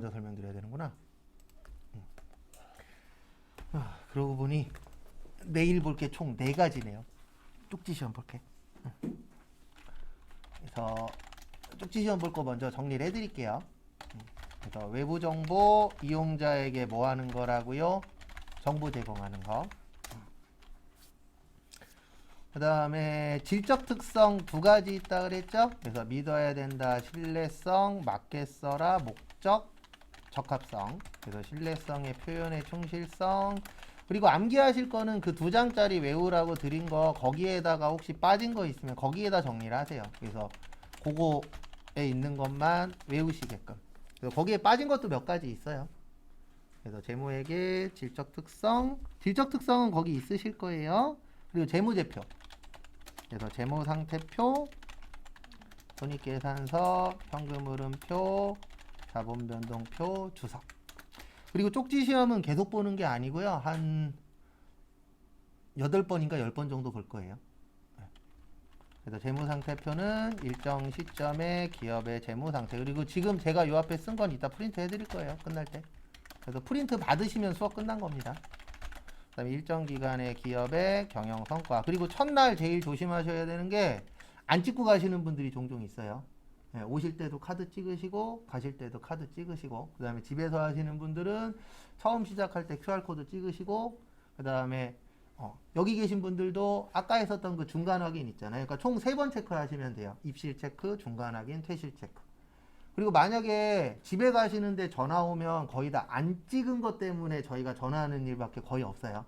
먼저 설명드려야 되는구나. 그러고 보니 내일 볼 게 총 4가지네요. 쪽지 시험 볼게. 그래서 쪽지 시험 볼 거 먼저 정리를 해드릴게요. 그래서 외부 정보 이용자에게 뭐 하는 거라고요? 정보 제공하는 거. 그 다음에 질적 특성 2가지 있다 그랬죠? 그래서 믿어야 된다, 신뢰성, 맞게 써라, 목적, 적합성. 그래서 신뢰성의 표현의 충실성. 그리고 암기하실 거는 그 2장짜리 외우라고 드린 거 거기에다가 혹시 빠진 거 있으면 거기에다 정리를 하세요. 그래서 그거에 있는 것만 외우시게끔. 그래서 거기에 빠진 것도 몇 가지 있어요. 그래서 재무회계, 질적 특성. 질적 특성은 거기 있으실 거예요. 그리고 재무제표. 그래서 재무상태표, 손익계산서, 현금흐름표, 자본변동표, 주석. 그리고 쪽지 시험은 계속 보는 게 아니고요. 한 8번인가 10번 정도 볼 거예요. 그래서 재무상태표는 일정 시점에 기업의 재무상태. 그리고 지금 제가 요 앞에 쓴 건 이따 프린트 해드릴 거예요. 끝날 때. 그래서 프린트 받으시면 수업 끝난 겁니다. 그 다음에 일정 기간의 기업의 경영 성과. 그리고 첫날 제일 조심하셔야 되는 게 안 찍고 가시는 분들이 종종 있어요. 네, 오실 때도 카드 찍으시고 가실 때도 카드 찍으시고, 그 다음에 집에서 하시는 분들은 처음 시작할 때 QR코드 찍으시고, 그 다음에 여기 계신 분들도 아까 했었던 그 중간 확인 있잖아요. 그러니까 총 3번 체크하시면 돼요. 입실 체크, 중간 확인, 퇴실 체크. 그리고 만약에 집에 가시는데 전화 오면 거의 다 안 찍은 것 때문에 저희가 전화하는 일밖에 거의 없어요.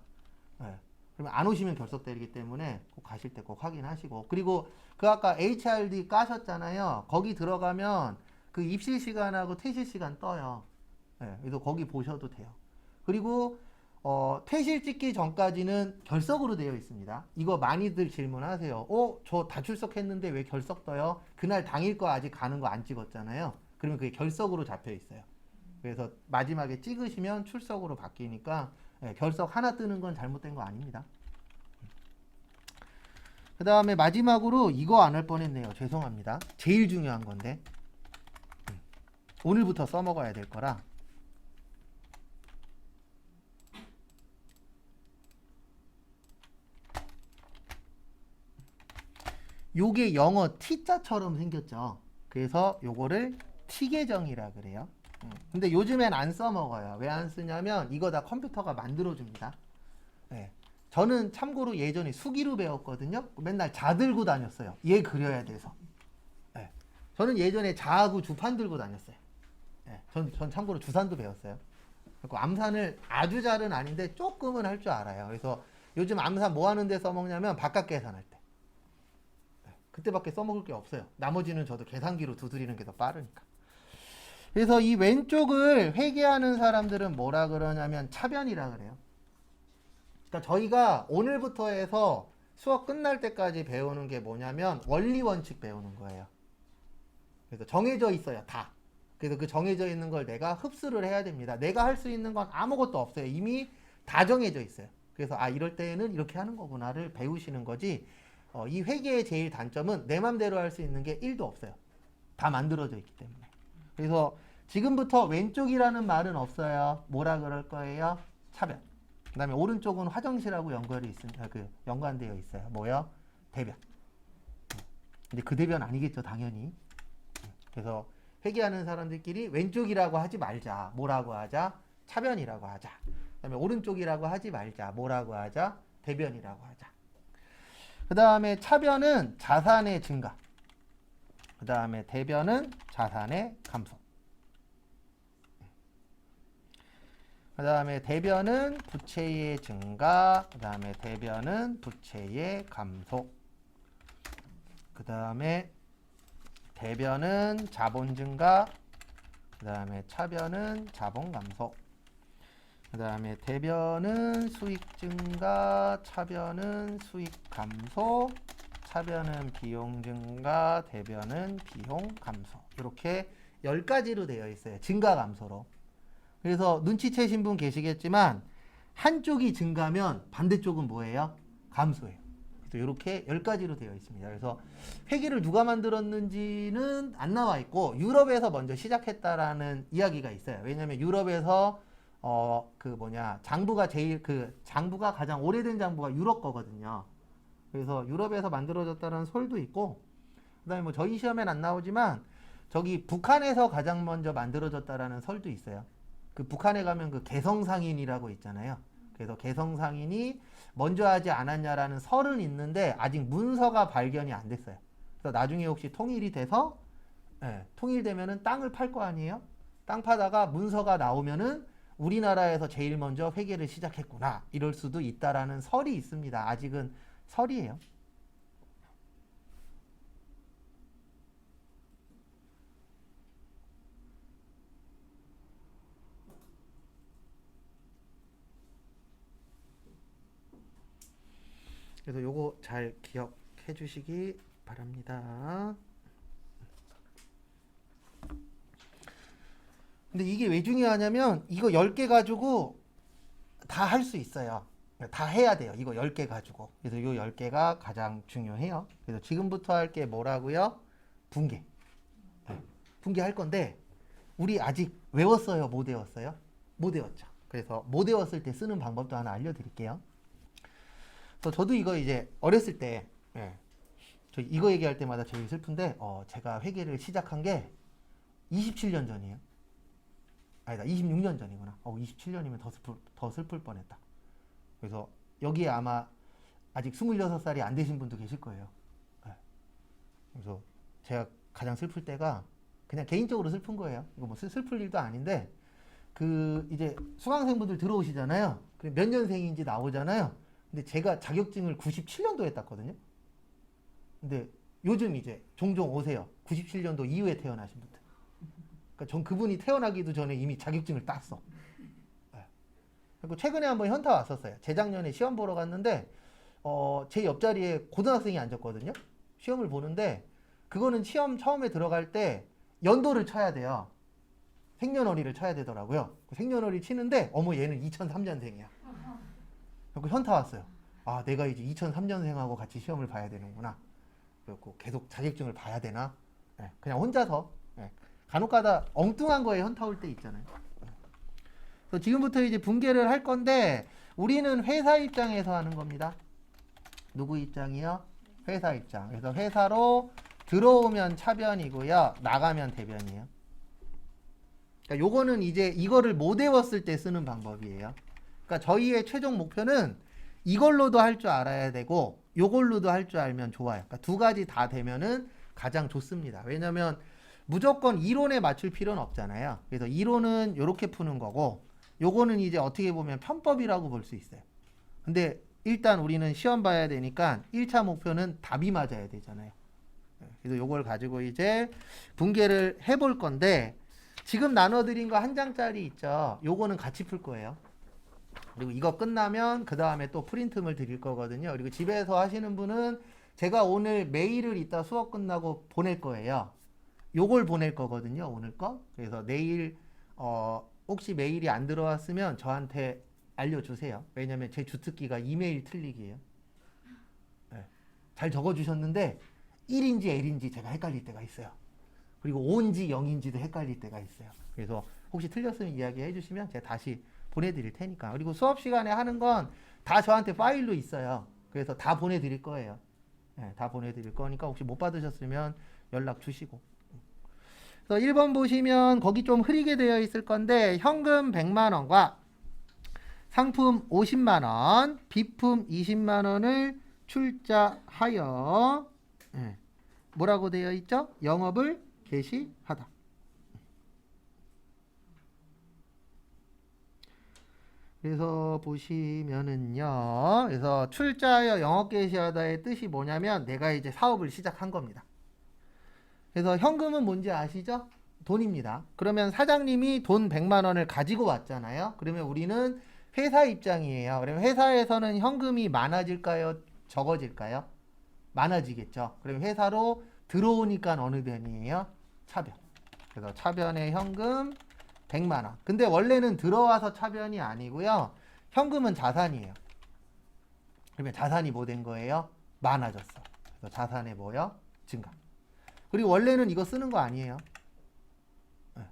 네. 그러면 안 오시면 결석되기 때문에 꼭 가실 때 꼭 확인하시고, 그리고 그 아까 HRD 까셨잖아요. 거기 들어가면 그 입실 시간하고 퇴실 시간 떠요. 네. 그래서 거기 보셔도 돼요. 그리고 퇴실 찍기 전까지는 결석으로 되어 있습니다. 이거 많이들 질문하세요. 저 다 출석했는데 왜 결석 떠요? 그날 당일 거 아직 가는 거 안 찍었잖아요. 그러면 그게 결석으로 잡혀 있어요. 그래서 마지막에 찍으시면 출석으로 바뀌니까 결석 하나 뜨는 건 잘못된 거 아닙니다. 그 다음에 마지막으로 이거 안 할 뻔했네요. 죄송합니다. 제일 중요한 건데 오늘부터 써먹어야 될 거라. 요게 영어 T자처럼 생겼죠. 그래서 요거를 T계정이라 그래요. 근데 요즘엔 안 써먹어요. 왜 안 쓰냐면 이거 다 컴퓨터가 만들어줍니다. 네. 저는 참고로 예전에 수기로 배웠거든요. 맨날 자 들고 다녔어요. 얘 그려야 돼서. 네. 저는 예전에 자하고 주판 들고 다녔어요. 네. 전 참고로 주산도 배웠어요. 그리고 암산을 아주 잘은 아닌데 조금은 할 줄 알아요. 그래서 요즘 암산 뭐 하는데 써먹냐면 바깥 계산할 때. 그때밖에 써먹을 게 없어요. 나머지는 저도 계산기로 두드리는 게 더 빠르니까. 그래서 이 왼쪽을 회계하는 사람들은 뭐라 그러냐면 차변이라 그래요. 그러니까 저희가 오늘부터 해서 수업 끝날 때까지 배우는 게 뭐냐면 원리 원칙 배우는 거예요. 그래서 정해져 있어요, 다. 그래서 그 정해져 있는 걸 내가 흡수를 해야 됩니다. 내가 할 수 있는 건 아무것도 없어요. 이미 다 정해져 있어요. 그래서 이럴 때는 이렇게 하는 거구나를 배우시는 거지. 이 회계의 제일 단점은 내 맘대로 할 수 있는 게 1도 없어요. 다 만들어져 있기 때문에. 그래서 지금부터 왼쪽이라는 말은 없어요. 뭐라 그럴 거예요? 차변. 그 다음에 오른쪽은 화장실하고 연관되어 있어요. 뭐요? 대변. 근데 그 대변 아니겠죠, 당연히. 그래서 회계하는 사람들끼리 왼쪽이라고 하지 말자. 뭐라고 하자? 차변이라고 하자. 그 다음에 오른쪽이라고 하지 말자. 뭐라고 하자? 대변이라고 하자. 그 다음에 차변은 자산의 증가. 그 다음에 대변은 자산의 감소. 그 다음에 대변은 부채의 증가. 그 다음에 대변은 부채의 감소. 그 다음에 대변은 자본 증가. 그 다음에 차변은 자본 감소. 그 다음에 대변은 수익 증가, 차변은 수익 감소, 차변은 비용 증가, 대변은 비용 감소. 이렇게 10가지로 되어 있어요. 증가 감소로. 그래서 눈치채신 분 계시겠지만 한쪽이 증가면 반대쪽은 뭐예요? 감소예요. 이렇게 10가지로 되어 있습니다. 그래서 회계를 누가 만들었는지는 안 나와 있고 유럽에서 먼저 시작했다라는 이야기가 있어요. 왜냐하면 유럽에서 장부가 가장 오래된 장부가 유럽 거거든요. 그래서 유럽에서 만들어졌다는 설도 있고, 그다음에 뭐 저희 시험엔 안 나오지만 저기 북한에서 가장 먼저 만들어졌다라는 설도 있어요. 그 북한에 가면 그 개성상인이라고 있잖아요. 그래서 개성상인이 먼저 하지 않았냐라는 설은 있는데 아직 문서가 발견이 안 됐어요. 그래서 나중에 혹시 통일이 돼서 통일되면은 땅을 팔 거 아니에요? 땅 파다가 문서가 나오면은 우리나라에서 제일 먼저 회계를 시작했구나 이럴 수도 있다라는 설이 있습니다. 아직은 설이에요. 그래서 요거 잘 기억해 주시기 바랍니다. 근데 이게 왜 중요하냐면 이거 10개 가지고 다 할 수 있어요. 다 해야 돼요. 이거 10개 가지고. 그래서 요 10개가 가장 중요해요. 그래서 지금부터 할 게 뭐라고요? 분계. 분계 할 건데 우리 아직 외웠어요? 못 외웠어요? 못 외웠죠. 그래서 못 외웠을 때 쓰는 방법도 하나 알려드릴게요. 그래서 저도 이거 이제 어렸을 때 저 이거 얘기할 때마다 제일 슬픈데 제가 회계를 시작한 게 27년 전이에요. 아니다, 26년 전이구나. 27년이면 더 슬플 뻔했다. 그래서 여기에 아마 아직 26살이 안 되신 분도 계실 거예요. 그래서 제가 가장 슬플 때가 그냥 개인적으로 슬픈 거예요. 이거 뭐 슬플 일도 아닌데 그 이제 수강생분들 들어오시잖아요. 그럼 몇 년생인지 나오잖아요. 근데 제가 자격증을 97년도에 땄거든요. 근데 요즘 이제 종종 오세요. 97년도 이후에 태어나신 분들. 그러니까 전 그분이 태어나기도 전에 이미 자격증을 땄어. 그리고 최근에 한번 현타 왔었어요. 재작년에 시험 보러 갔는데 제 옆자리에 고등학생이 앉았거든요. 시험을 보는데 그거는 시험 처음에 들어갈 때 연도를 쳐야 돼요. 생년월일을 쳐야 되더라고요. 생년월일 치는데 어머 얘는 2003년생이야. 그리고 현타 왔어요. 아 내가 이제 2003년생하고 같이 시험을 봐야 되는구나. 그리고 계속 자격증을 봐야 되나? 그냥 혼자서 간혹가다 엉뚱한 거에 현타 올 때 있잖아요. 그래서 지금부터 이제 분계를 할 건데 우리는 회사 입장에서 하는 겁니다. 누구 입장이요? 회사 입장. 그래서 회사로 들어오면 차변이고요. 나가면 대변이에요. 그러니까 요거는 이제 이거를 못 외웠을 때 쓰는 방법이에요. 그러니까 저희의 최종 목표는 이걸로도 할 줄 알아야 되고 요걸로도 할 줄 알면 좋아요. 그러니까 두 가지 다 되면은 가장 좋습니다. 왜냐면 무조건 이론에 맞출 필요는 없잖아요. 그래서 이론은 이렇게 푸는 거고 요거는 이제 어떻게 보면 편법이라고 볼 수 있어요. 근데 일단 우리는 시험 봐야 되니까 1차 목표는 답이 맞아야 되잖아요. 그래서 요걸 가지고 이제 분계를 해볼 건데 지금 나눠드린 거 한 장짜리 있죠. 요거는 같이 풀 거예요. 그리고 이거 끝나면 그 다음에 또 프린트물 드릴 거거든요. 그리고 집에서 하시는 분은 제가 오늘 메일을 이따 수업 끝나고 보낼 거예요. 요걸 보낼 거거든요. 오늘 거. 그래서 내일 혹시 메일이 안 들어왔으면 저한테 알려주세요. 왜냐면 제 주특기가 이메일 틀리기예요. 잘 적어주셨는데 1인지 L인지 제가 헷갈릴 때가 있어요. 그리고 5인지 0인지도 헷갈릴 때가 있어요. 그래서 혹시 틀렸으면 이야기해 주시면 제가 다시 보내드릴 테니까. 그리고 수업 시간에 하는 건 다 저한테 파일로 있어요. 그래서 다 보내드릴 거예요. 다 보내드릴 거니까 혹시 못 받으셨으면 연락 주시고. 그래서 1번 보시면 거기 좀 흐리게 되어 있을 건데 현금 100만 원과 상품 50만 원, 비품 20만 원을 출자하여 뭐라고 되어 있죠? 영업을 개시하다. 그래서 보시면은요. 그래서 출자하여 영업 개시하다의 뜻이 뭐냐면 내가 이제 사업을 시작한 겁니다. 그래서 현금은 뭔지 아시죠? 돈입니다. 그러면 사장님이 돈 100만 원을 가지고 왔잖아요. 그러면 우리는 회사 입장이에요. 그러면 회사에서는 현금이 많아질까요? 적어질까요? 많아지겠죠. 그럼 회사로 들어오니까 어느 변이에요? 차변. 그래서 차변의 현금 100만 원. 근데 원래는 들어와서 차변이 아니고요. 현금은 자산이에요. 그러면 자산이 뭐 된 거예요? 많아졌어. 그래서 자산의 뭐요? 증가. 그리고 원래는 이거 쓰는 거 아니에요. 네.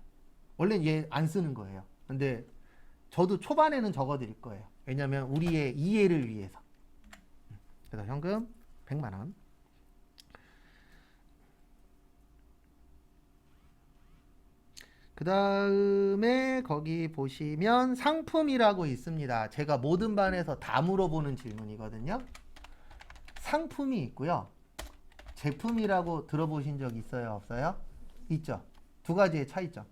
원래는 얘 안 쓰는 거예요. 근데 저도 초반에는 적어 드릴 거예요. 왜냐면 우리의 이해를 위해서. 그래서 현금 100만 원. 그 다음에 거기 보시면 상품이라고 있습니다. 제가 모든 반에서 다 물어보는 질문이거든요. 상품이 있고요. 제품이라고 들어보신 적 있어요? 없어요? 있죠. 두 가지의 차이점.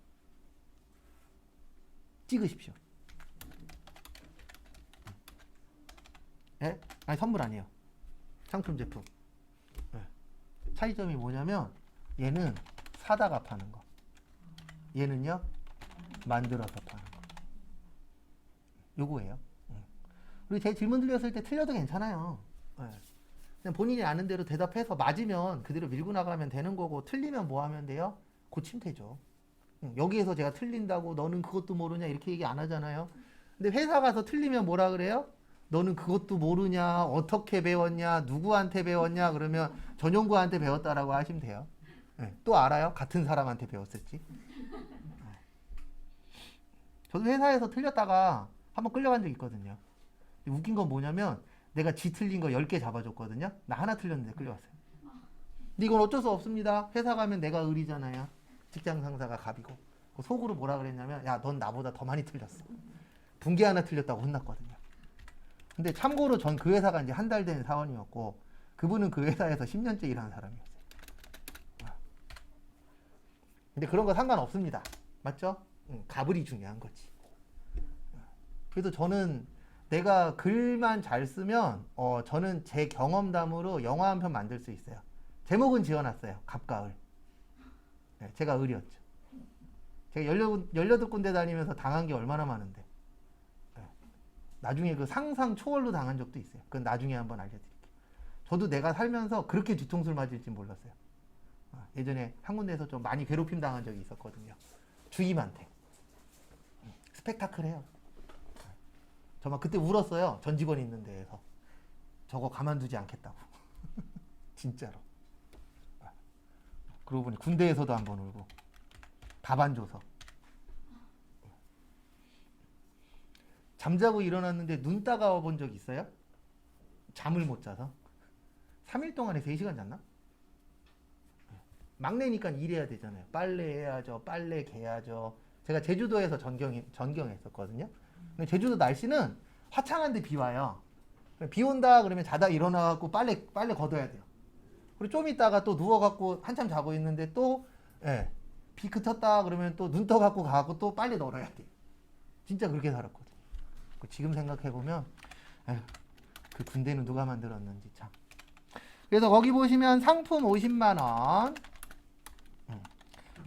찍으십시오. 예? 아니 선물 아니에요. 상품 제품. 네. 차이점이 뭐냐면 얘는 사다가 파는 거. 얘는요 만들어서 파는 거. 요거예요. 그리고 제 질문 들렸을 때 틀려도 괜찮아요. 네. 그냥 본인이 아는 대로 대답해서 맞으면 그대로 밀고 나가면 되는 거고 틀리면 뭐 하면 돼요? 고치면 되죠. 여기에서 제가 틀린다고 너는 그것도 모르냐 이렇게 얘기 안 하잖아요. 근데 회사 가서 틀리면 뭐라 그래요? 너는 그것도 모르냐, 어떻게 배웠냐, 누구한테 배웠냐 그러면 전용구한테 배웠다라고 하시면 돼요. 네. 또 알아요? 같은 사람한테 배웠을지. 저도 회사에서 틀렸다가 한번 끌려간 적 있거든요. 웃긴 건 뭐냐면 내가 지 틀린 거 10개 잡아줬거든요. 나 하나 틀렸는데 끌려왔어요. 근데 이건 어쩔 수 없습니다. 회사 가면 내가 을이잖아요. 직장 상사가 갑이고. 속으로 뭐라 그랬냐면 야, 넌 나보다 더 많이 틀렸어. 분기 하나 틀렸다고 혼났거든요. 근데 참고로 전 그 회사가 이제 한 달 된 사원이었고 그분은 그 회사에서 10년째 일하는 사람이었어요. 근데 그런 거 상관없습니다. 맞죠? 가불이 중요한 거지. 그래서 저는 내가 글만 잘 쓰면 저는 제 경험담으로 영화 한 편 만들 수 있어요. 제목은 지어놨어요. 갑과 을. 네, 제가 을이었죠. 제가 18군데 다니면서 당한 게 얼마나 많은데. 네. 나중에 그 상상 초월로 당한 적도 있어요. 그건 나중에 한번 알려드릴게요. 저도 내가 살면서 그렇게 뒤통수를 맞을지 몰랐어요. 예전에 한 군데에서 좀 많이 괴롭힘 당한 적이 있었거든요. 주임한테. 스펙타클해요. 저 막 그때 울었어요. 전 직원 있는 데에서. 저거 가만두지 않겠다고. 진짜로. 그러고 보니 군대에서도 한번 울고. 밥 안 줘서. 잠자고 일어났는데 눈 따가워 본 적 있어요? 잠을 못 자서. 3일 동안에 3시간 잤나? 막내니까 일해야 되잖아요. 빨래 해야죠. 빨래 개야죠. 제가 제주도에서 전경했었거든요. 근데 제주도 날씨는 화창한데 비 와요. 비 온다 그러면 자다 일어나갖고 빨래 걷어야 돼요. 그리고 좀 있다가 또 누워갖고 한참 자고 있는데 또 비 그쳤다 그러면 또 눈 떠갖고 가고 또 빨래 널어야 돼요. 진짜 그렇게 살았거든요. 지금 생각해보면 그 군대는 누가 만들었는지 참. 그래서 거기 보시면 상품 50만원.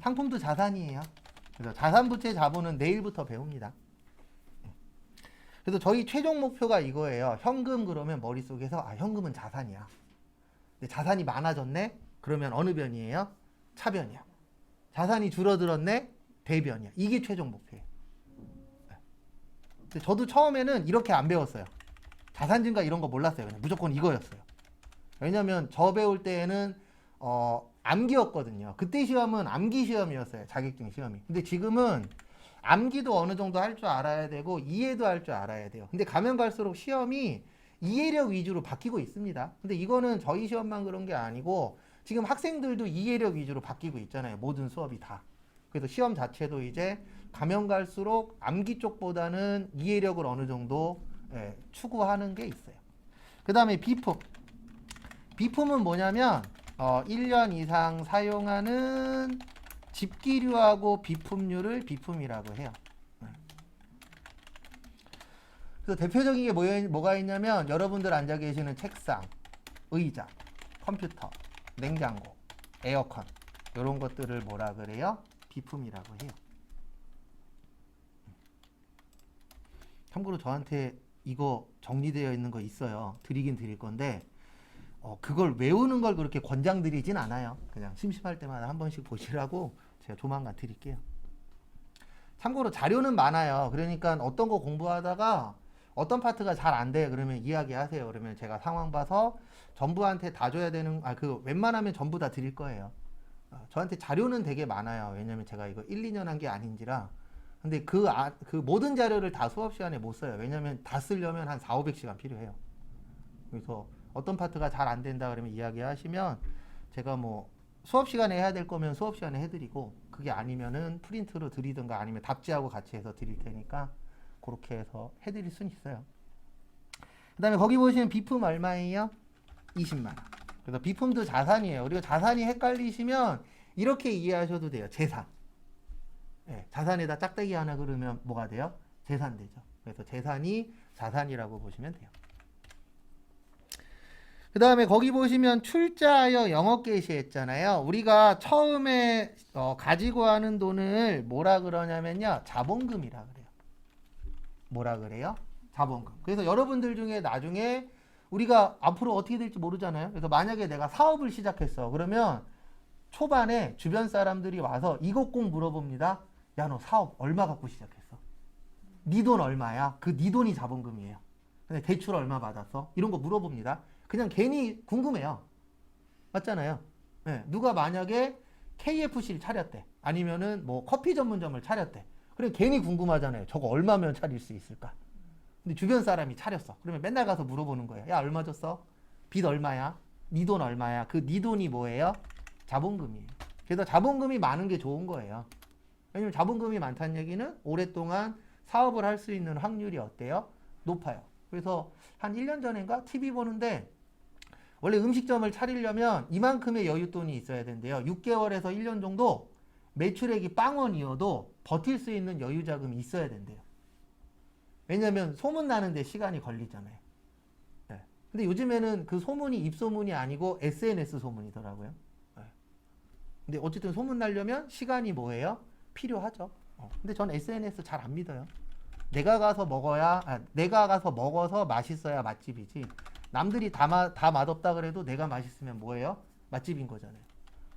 상품도 자산이에요. 그래서 자산부채 자본은 내일부터 배웁니다. 그래서 저희 최종 목표가 이거예요. 현금 그러면 머릿속에서 현금은 자산이야. 근데 자산이 많아졌네? 그러면 어느 변이에요? 차변이야. 자산이 줄어들었네? 대변이야. 이게 최종 목표예요. 근데 저도 처음에는 이렇게 안 배웠어요. 자산 증가 이런 거 몰랐어요. 그냥 무조건 이거였어요. 왜냐면 저 배울 때에는 암기였거든요. 그때 시험은 암기 시험이었어요. 자격증 시험이. 근데 지금은 암기도 어느 정도 할 줄 알아야 되고 이해도 할 줄 알아야 돼요. 근데 가면 갈수록 시험이 이해력 위주로 바뀌고 있습니다. 근데 이거는 저희 시험만 그런 게 아니고 지금 학생들도 이해력 위주로 바뀌고 있잖아요. 모든 수업이 다. 그래서 시험 자체도 이제 가면 갈수록 암기 쪽보다는 이해력을 어느 정도 추구하는 게 있어요. 그 다음에 비품. 비품은 뭐냐면 1년 이상 사용하는 집기류하고 비품류를 비품이라고 해요. 그래서 대표적인 게 뭐가 있냐면 여러분들 앉아 계시는 책상, 의자, 컴퓨터, 냉장고, 에어컨 이런 것들을 뭐라 그래요? 비품이라고 해요. 참고로 저한테 이거 정리되어 있는 거 있어요. 드리긴 드릴 건데 그걸 외우는 걸 그렇게 권장드리진 않아요. 그냥 심심할 때마다 한 번씩 보시라고 제가 조만간 드릴게요. 참고로 자료는 많아요. 그러니까 어떤 거 공부하다가 어떤 파트가 잘 안 돼. 그러면 이야기하세요. 그러면 제가 상황 봐서 전부한테 다 줘야 되는, 웬만하면 전부 다 드릴 거예요. 저한테 자료는 되게 많아요. 왜냐면 제가 이거 1, 2년 한 게 아닌지라. 근데 그 모든 자료를 다 수업 시간에 못 써요. 왜냐면 다 쓰려면 한 4, 500시간 필요해요. 그래서 어떤 파트가 잘 안 된다 그러면 이야기하시면 제가 뭐 수업 시간에 해야 될 거면 수업 시간에 해드리고, 그게 아니면은 프린트로 드리든가 아니면 답지하고 같이 해서 드릴 테니까 그렇게 해서 해드릴 수는 있어요. 그 다음에 거기 보시면 비품 얼마예요? 20만 원. 그래서 비품도 자산이에요. 그리고 자산이 헷갈리시면 이렇게 이해하셔도 돼요. 재산. 네, 자산에다 짝대기 하나 그러면 뭐가 돼요? 재산 되죠. 그래서 재산이 자산이라고 보시면 돼요. 그 다음에 거기 보시면 출자하여 영업 개시했잖아요. 우리가 처음에 가지고 하는 돈을 뭐라 그러냐면요, 자본금이라 그래요. 뭐라 그래요? 자본금. 그래서 여러분들 중에 나중에 우리가 앞으로 어떻게 될지 모르잖아요. 그래서 만약에 내가 사업을 시작했어. 그러면 초반에 주변 사람들이 와서 이것 꼭 물어봅니다. 야, 너 사업 얼마 갖고 시작했어? 네 돈 얼마야? 그 네 돈이 자본금이에요. 근데 대출 얼마 받았어? 이런 거 물어봅니다. 그냥 괜히 궁금해요. 맞잖아요. 네, 누가 만약에 KFC를 차렸대. 아니면은 뭐 커피 전문점을 차렸대. 그래 괜히 궁금하잖아요. 저거 얼마면 차릴 수 있을까? 근데 주변 사람이 차렸어. 그러면 맨날 가서 물어보는 거예요. 야, 얼마 줬어? 빚 얼마야? 네 돈 얼마야? 그 네 돈이 뭐예요? 자본금이에요. 그래서 자본금이 많은 게 좋은 거예요. 왜냐면 자본금이 많다는 얘기는 오랫동안 사업을 할 수 있는 확률이 어때요? 높아요. 그래서 한 1년 전인가 TV 보는데, 원래 음식점을 차리려면 이만큼의 여윳돈이 있어야 된대요. 6개월에서 1년 정도 매출액이 빵원이어도 버틸 수 있는 여유자금이 있어야 된대요. 왜냐면 소문나는데 시간이 걸리잖아요. 네. 근데 요즘에는 그 소문이 입소문이 아니고 SNS 소문이더라고요. 네. 근데 어쨌든 소문나려면 시간이 뭐예요? 필요하죠. 근데 전 SNS 잘 안 믿어요. 내가 가서 먹어서 맛있어야 맛집이지. 남들이 다 맛없다 그래도 내가 맛있으면 뭐예요? 맛집인 거잖아요.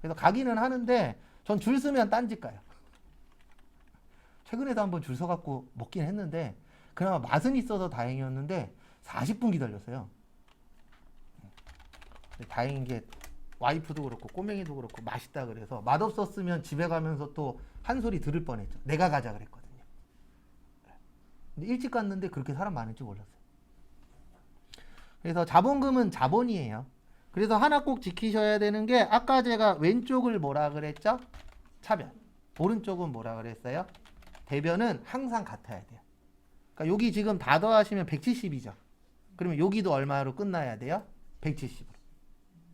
그래서 가기는 하는데 전 줄 서면 딴집 가요. 최근에도 한번 줄 서갖고 먹긴 했는데 그나마 맛은 있어서 다행이었는데 40분 기다렸어요. 다행인 게 와이프도 그렇고 꼬맹이도 그렇고 맛있다 그래서, 맛없었으면 집에 가면서 또 한 소리 들을 뻔했죠. 내가 가자 그랬거든요. 근데 일찍 갔는데 그렇게 사람 많을 줄 몰랐어요. 그래서 자본금은 자본이에요. 그래서 하나 꼭 지키셔야 되는 게, 아까 제가 왼쪽을 뭐라 그랬죠? 차변. 오른쪽은 뭐라 그랬어요? 대변은 항상 같아야 돼요. 그러니까 여기 지금 다 더하시면 170이죠. 그러면 여기도 얼마로 끝나야 돼요? 170으로.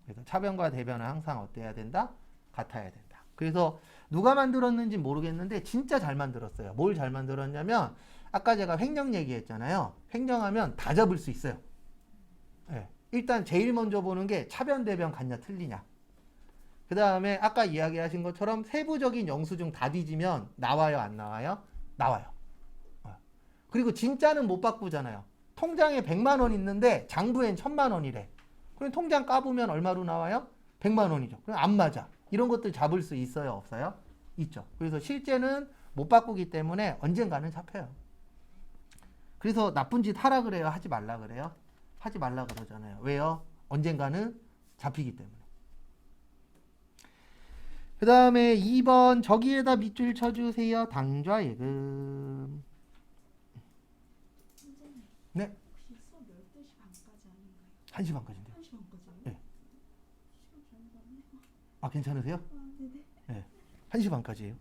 그래서 차변과 대변은 항상 어때야 된다? 같아야 된다. 그래서 누가 만들었는지 모르겠는데 진짜 잘 만들었어요. 뭘 잘 만들었냐면, 아까 제가 횡령 얘기했잖아요. 횡령하면 다 잡을 수 있어요. 네. 일단 제일 먼저 보는 게 차변, 대변 같냐 틀리냐. 그 다음에 아까 이야기하신 것처럼 세부적인 영수증 다 뒤지면 나와요, 안 나와요? 나와요. 그리고 진짜는 못 바꾸잖아요. 통장에 100만 원 있는데 장부엔 1000만 원이래. 그럼 통장 까보면 얼마로 나와요? 100만 원이죠. 그럼 안 맞아. 이런 것들 잡을 수 있어요, 없어요? 있죠. 그래서 실제는 못 바꾸기 때문에 언젠가는 잡혀요. 그래서 나쁜 짓 하라 그래요, 하지 말라 그래요? 하지 말라 그러잖아요. 왜요? 언젠가는 잡히기 때문에. 그 다음에 2번 저기에다 밑줄 쳐주세요. 당좌예금. 네. 혹시 수업 12시 반까지 아닌가요? 1시 반까지인데요. 1시 반까지요? 네. 시간 잘 가네. 아, 괜찮으세요? 아, 네네. 네. 1시 반까지예요.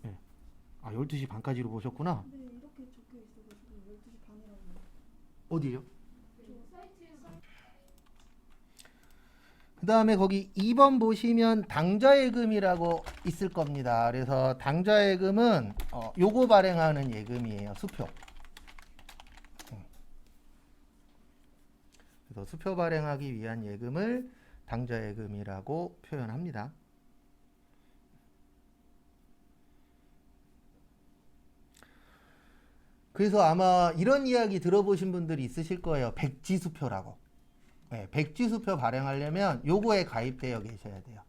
네. 아, 12시 반까지로 보셨구나. 네, 이렇게 적혀 있어가지고 12시 반이라고. 어디에요? 저 사이트에서. 그 다음에 거기 2번 보시면 당좌예금이라고 있을 겁니다. 그래서 당좌예금은 요거 발행하는 예금이에요. 수표. 그래서 수표 발행하기 위한 예금을 당좌예금이라고 표현합니다. 그래서 아마 이런 이야기 들어보신 분들이 있으실 거예요. 백지수표라고. 네, 백지수표 발행하려면 요거에 가입되어 계셔야 돼요.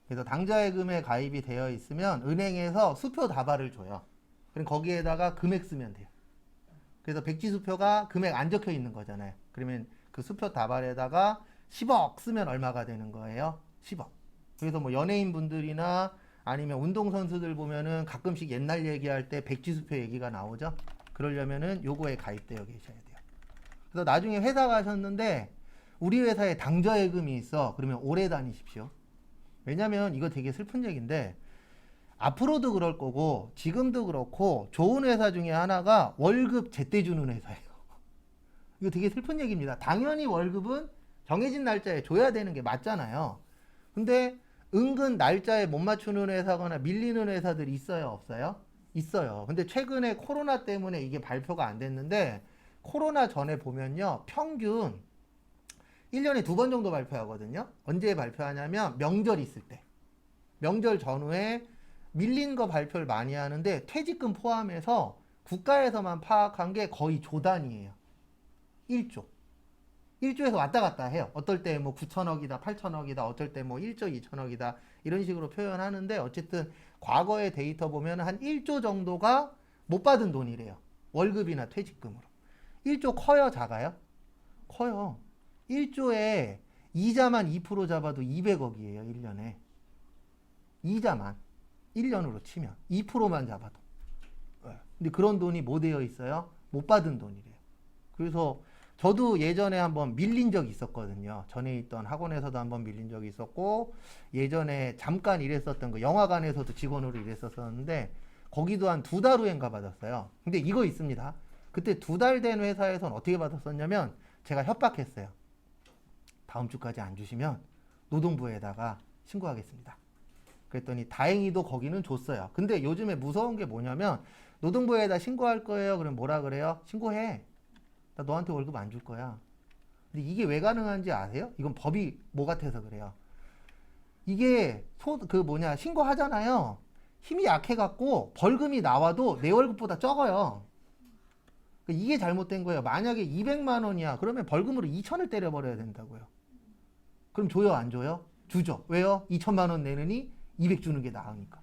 그래서 당좌예금에 가입이 되어 있으면 은행에서 수표 다발을 줘요. 그럼 거기에다가 금액 쓰면 돼요. 그래서 백지수표가 금액 안 적혀 있는 거잖아요. 그러면 그 수표 다발에다가 10억 쓰면 얼마가 되는 거예요? 10억. 그래서 뭐 연예인 분들이나 아니면 운동선수들 보면은 가끔씩 옛날 얘기할 때 백지수표 얘기가 나오죠. 그러려면은 요거에 가입되어 계셔야 돼요. 그래서 나중에 회사 가셨는데 우리 회사에 당좌예금이 있어. 그러면 오래 다니십시오. 왜냐면 이거 되게 슬픈 얘기인데 앞으로도 그럴 거고 지금도 그렇고 좋은 회사 중에 하나가 월급 제때 주는 회사예요. 이거 되게 슬픈 얘기입니다. 당연히 월급은 정해진 날짜에 줘야 되는 게 맞잖아요. 근데 은근 날짜에 못 맞추는 회사거나 밀리는 회사들이 있어요, 없어요? 있어요. 근데 최근에 코로나 때문에 이게 발표가 안 됐는데 코로나 전에 보면요. 평균 1년에 2번 정도 발표하거든요. 언제 발표하냐면 명절 있을 때. 명절 전후에 밀린 거 발표를 많이 하는데 퇴직금 포함해서 국가에서만 파악한 게 거의 조 단위예요. 1조. 1조에서 왔다 갔다 해요. 어떨 때 뭐 9천억이다, 8천억이다, 어떨 때 뭐 1조 2천억이다 이런 식으로 표현하는데 어쨌든 과거의 데이터 보면 한 1조 정도가 못 받은 돈이래요. 월급이나 퇴직금으로. 1조 커요, 작아요? 커요. 1조에 이자만 2% 잡아도 200억이에요, 1년에. 이자만. 1년으로 치면. 2%만 잡아도. 근데 그런 돈이 뭐 되어 있어요? 못 받은 돈이래요. 그래서 저도 예전에 한번 밀린 적이 있었거든요. 전에 있던 학원에서도 한번 밀린 적이 있었고, 예전에 잠깐 일했었던 그 영화관에서도 직원으로 일했었는데, 거기도 한 2달 후엔가 받았어요. 근데 이거 있습니다. 그때 2달 된 회사에서는 어떻게 받았었냐면, 제가 협박했어요. 다음 주까지 안 주시면 노동부에다가 신고하겠습니다. 그랬더니 다행히도 거기는 줬어요. 근데 요즘에 무서운 게 뭐냐면 노동부에다 신고할 거예요. 그럼 뭐라 그래요? 신고해. 나 너한테 월급 안 줄 거야. 근데 이게 왜 가능한지 아세요? 이건 법이 뭐 같아서 그래요. 이게 신고하잖아요. 힘이 약해갖고 벌금이 나와도 내 월급보다 적어요. 이게 잘못된 거예요. 만약에 200만 원이야. 그러면 벌금으로 2천을 때려버려야 된다고요. 그럼 줘요, 안 줘요? 주죠. 왜요? 2천만 원 내느니 200 주는 게 나으니까.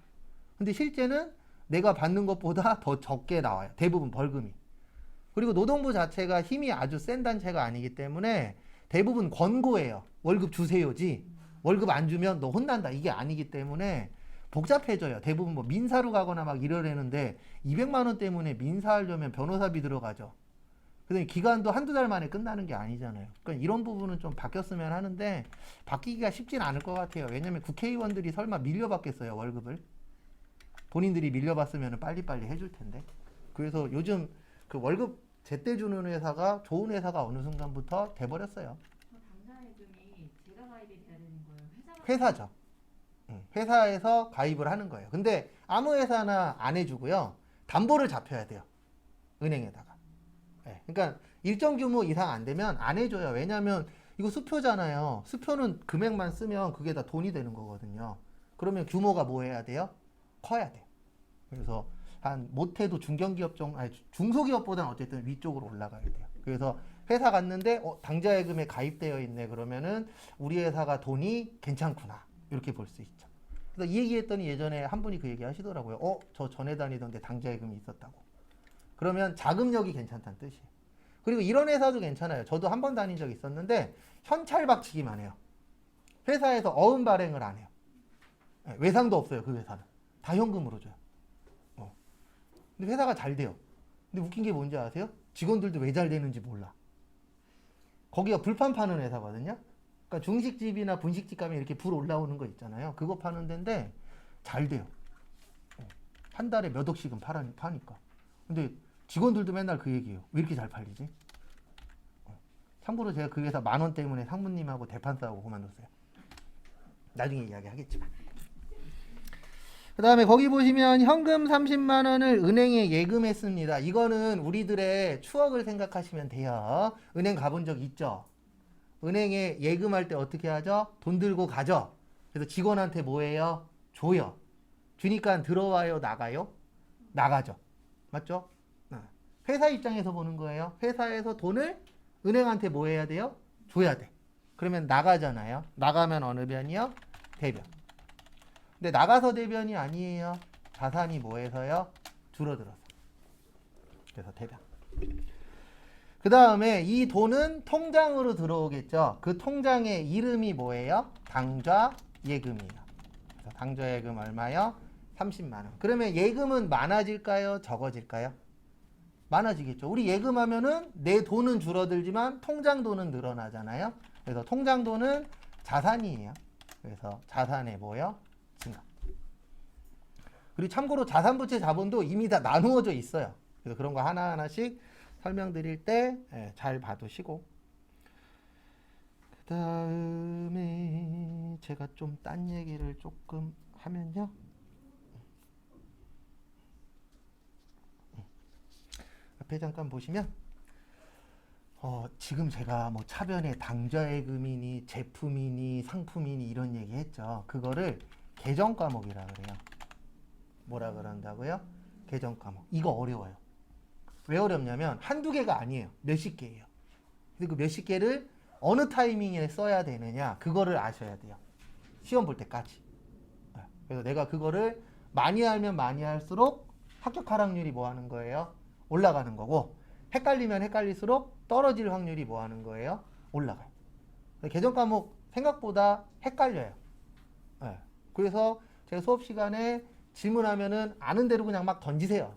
근데 실제는 내가 받는 것보다 더 적게 나와요. 대부분 벌금이. 그리고 노동부 자체가 힘이 아주 센 단체가 아니기 때문에 대부분 권고해요. 월급 주세요지. 월급 안 주면 너 혼난다. 이게 아니기 때문에 복잡해져요. 대부분 뭐 민사로 가거나 막 이러려는데 200만 원 때문에 민사하려면 변호사비 들어가죠. 그래서 기간도 한두 달 만에 끝나는 게 아니잖아요. 그러니까 이런 부분은 좀 바뀌었으면 하는데 바뀌기가 쉽진 않을 것 같아요. 왜냐면 국회의원들이 설마 밀려받겠어요, 월급을. 본인들이 밀려받으면 빨리빨리 해줄 텐데. 그래서 요즘 그 월급 제때 주는 회사가 좋은 회사가 어느 순간부터 돼버렸어요. 당사예금이 제가 가입이 돼야 되는 거예요? 회사죠. 회사에서 가입을 하는 거예요. 근데 아무 회사나 안 해주고요. 담보를 잡혀야 돼요. 은행에다가. 네, 그러니까 일정 규모 이상 안 되면 안 해줘요. 왜냐하면 이거 수표잖아요. 수표는 금액만 쓰면 그게 다 돈이 되는 거거든요. 그러면 규모가 뭐 해야 돼요? 커야 돼요. 그래서 한 못해도 중견기업 정도, 아니 중소기업보다는 어쨌든 위쪽으로 올라가야 돼요. 그래서 회사 갔는데 당좌예금에 가입되어 있네. 그러면은 우리 회사가 돈이 괜찮구나. 이렇게 볼 수 있죠. 그래서 이 얘기했더니 예전에 한 분이 그 얘기 하시더라고요. 저 전에 다니던데 당좌예금이 있었다고. 그러면 자금력이 괜찮다는 뜻이에요. 그리고 이런 회사도 괜찮아요. 저도 한 번 다닌 적이 있었는데 현찰박치기만 해요. 회사에서 어음 발행을 안 해요. 외상도 없어요. 그 회사는. 다 현금으로 줘요. 근데 회사가 잘 돼요. 근데 웃긴 게 뭔지 아세요? 직원들도 왜 잘 되는지 몰라. 거기가 불판 파는 회사거든요. 그러니까 중식집이나 분식집 가면 이렇게 불 올라오는 거 있잖아요. 그거 파는 데인데 잘 돼요. 한 달에 몇 억씩은 파니까. 근데 직원들도 맨날 그 얘기해요. 왜 이렇게 잘 팔리지? 참고로 제가 그 회사 10,000원 때문에 상무님하고 대판 싸우고 그만뒀어요. 나중에 이야기하겠지만. 그 다음에 거기 보시면 현금 30만 원을 은행에 예금했습니다. 이거는 우리들의 추억을 생각하시면 돼요. 은행 가본 적 있죠? 은행에 예금할 때 어떻게 하죠? 돈 들고 가죠? 그래서 직원한테 뭐예요? 줘요. 주니까 들어와요? 나가요? 나가죠. 맞죠? 회사 입장에서 보는 거예요. 회사에서 돈을 은행한테 뭐 해야 돼요? 줘야 돼. 그러면 나가잖아요. 나가면 어느 변이요? 대변. 근데 나가서 대변이 아니에요. 자산이 뭐해서요? 줄어들어서. 그래서 대변. 그 다음에 이 돈은 통장으로 들어오겠죠. 그 통장의 이름이 뭐예요? 당좌 예금이에요. 그래서 당좌 예금 얼마요? 30만 원. 그러면 예금은 많아질까요? 적어질까요? 많아지겠죠. 우리 예금하면은 내 돈은 줄어들지만 통장 돈은 늘어나잖아요. 그래서 통장 돈은 자산이에요. 그래서 자산의 뭐요? 증가. 그리고 참고로 자산부채 자본도 이미 다 나누어져 있어요. 그래서 그런 거 하나하나씩 설명드릴 때 잘 봐두시고. 그 다음에 제가 좀 딴 얘기를 조금 하면요. 앞에 잠깐 보시면 지금 제가 뭐 차변에 당좌예금이니 제품이니 상품이니 이런 얘기 했죠. 그거를 계정 과목이라 그래요. 뭐라 그런다고요? 계정 과목. 이거 어려워요. 왜 어렵냐면 한두 개가 아니에요. 몇십 개예요. 근데 그 몇십 개를 어느 타이밍에 써야 되느냐 그거를 아셔야 돼요. 시험 볼 때까지. 그래서 내가 그거를 많이 알면 많이 할수록 합격 하락률이 뭐 하는 거예요? 올라가는 거고, 헷갈리면 헷갈릴수록 떨어질 확률이 뭐 하는 거예요? 올라가요. 계정 과목 생각보다 헷갈려요. 그래서 제가 수업 시간에 질문하면은 아는 대로 그냥 막 던지세요.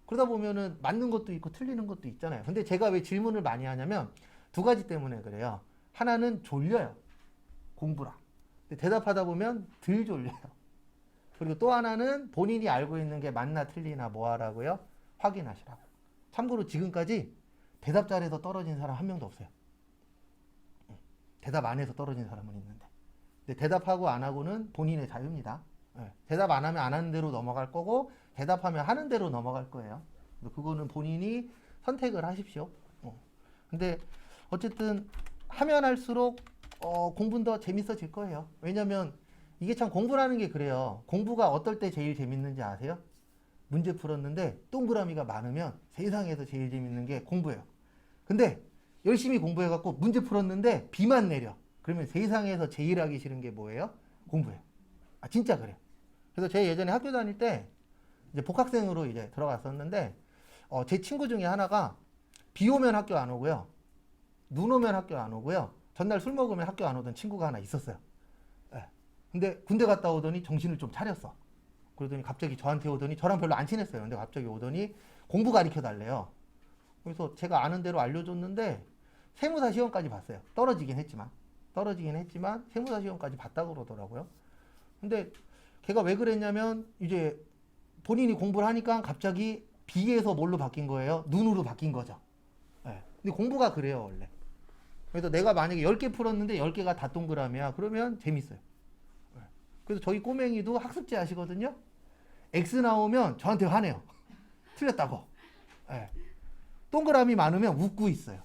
그러다 보면은 맞는 것도 있고 틀리는 것도 있잖아요. 근데 제가 왜 질문을 많이 하냐면 두 가지 때문에 그래요. 하나는 졸려요. 공부라. 근데 대답하다 보면 덜 졸려요. 그리고 또 하나는 본인이 알고 있는 게 맞나 틀리나 뭐 하라고요? 확인하시라고. 참고로 지금까지 대답 잘해서 떨어진 사람 한 명도 없어요. 대답 안 해서 떨어진 사람은 있는데. 근데 대답하고 안 하고는 본인의 자유입니다. 대답 안 하면 안 하는 대로 넘어갈 거고, 대답하면 하는 대로 넘어갈 거예요. 그거는 본인이 선택을 하십시오. 근데 어쨌든 하면 할수록 공부는 더 재밌어질 거예요. 왜냐면 이게 참 공부라는 게 그래요. 공부가 어떨 때 제일 재밌는지 아세요? 문제 풀었는데 동그라미가 많으면 세상에서 제일 재밌는 게 공부예요. 근데 열심히 공부해갖고 문제 풀었는데 비만 내려. 그러면 세상에서 제일 하기 싫은 게 뭐예요? 공부예요. 진짜 그래요. 그래서 제가 예전에 학교 다닐 때 이제 복학생으로 이제 들어갔었는데 제 친구 중에 하나가 비 오면 학교 안 오고요. 눈 오면 학교 안 오고요. 전날 술 먹으면 학교 안 오던 친구가 하나 있었어요. 근데 군대 갔다 오더니 정신을 좀 차렸어. 그러더니 갑자기 저한테 오더니 저랑 별로 안 친했어요. 근데 갑자기 오더니 공부 가르쳐 달래요. 그래서 제가 아는 대로 알려줬는데 세무사 시험까지 봤어요. 떨어지긴 했지만 세무사 시험까지 봤다고 그러더라고요. 근데 걔가 왜 그랬냐면 이제 본인이 공부를 하니까 갑자기 비에서 뭘로 바뀐 거예요? 눈으로 바뀐 거죠. 근데 공부가 그래요, 원래. 그래서 내가 만약에 10개 풀었는데 10개가 다 동그라미야. 그러면 재밌어요. 그래서 저희 꼬맹이도 학습제 하시거든요. X 나오면 저한테 화내요. 틀렸다고. 동그라미 많으면 웃고 있어요.